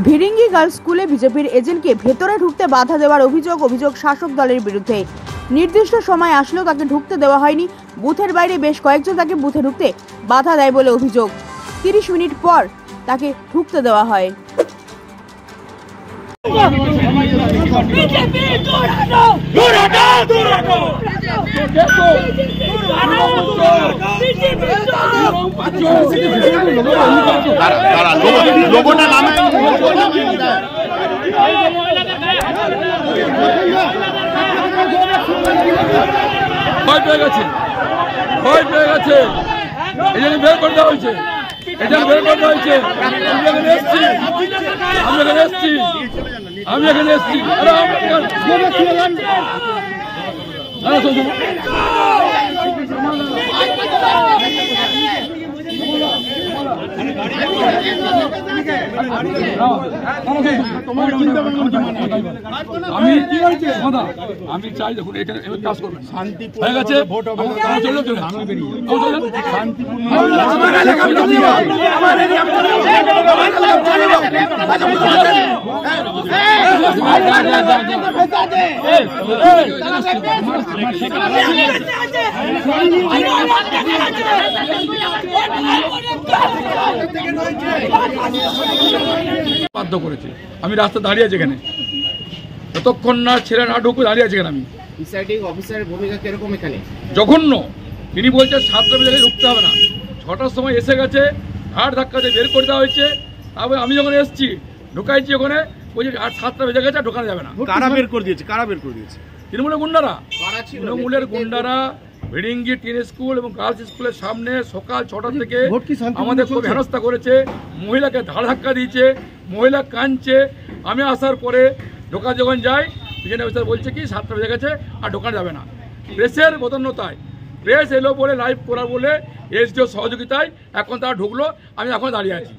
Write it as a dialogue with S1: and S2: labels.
S1: Bhiringi girls স্কুলে বিজেপির এজেন্টকে ভেতরে ঢুকতে বাধা দেওয়ার অভিযোগ শাসক দলের বিরুদ্ধে। নির্দিষ্ট সময় আসলেও তাকে ঢুকতে দেওয়া হয়নি। বুথের বাইরে বেশ কয়েকজন তাকে বুথে ঢুকতে বাধা দেয় বলে অভিযোগ। 30 মিনিট পর তাকে ঢুকতে দেওয়া হয়।
S2: বের করে দেওয়া হয়েছে। আমি এখানে এসছি। আমি চাই দেখুন এখানে কাজ করবেন শান্তিপূর্ণ হয়ে গেছে। বাধ্য করেছে। আমি রাস্তা দাঁড়িয়ে আছি এখানে, যতক্ষণ না ছেলে না ঢুকে দাঁড়িয়ে আছি এখানে। আমি
S3: প্রিসাইডিং অফিসারের ভূমিকা কিরকম এখানে?
S2: জঘন্য। তিনি বলছে 7টা বেজে ঢুকতে হবে না, 6টার সময় এসে গেছে, ঘাট ধাক্কা দিয়ে বের করে দেওয়া হয়েছে। তারপরে আমি যখন এসছি ঢুকাইছি ওখানে, বলছি আর 7টা বেজে গেছে, ঢোকানো যাবে না।
S3: কারা বের করে দিয়েছে? কারা বের করে দিয়েছে?
S2: তৃণমূলের গুন্ডারা ভিড়িঙ্গি টিন স্কুল এবং গার্লস স্কুলের সামনে সকাল 6টা থেকে আমাদের খুব হেনস্থা করেছে। মহিলাকে ধার ধাক্কা দিয়েছে, মহিলা কাঁদছে। আমি আসার পরে ঢোকা যখন যাই, পিছনে অফিসার বলছে কি 7টা বেজে গেছে, আর ঢোকানো যাবে না। প্রেসের বদন্যতায়, প্রেস এলো বলে লাইভ করা বলে এসডিও সহযোগিতায় এখন তারা ঢুকলো। আমি এখন দাঁড়িয়ে আছি।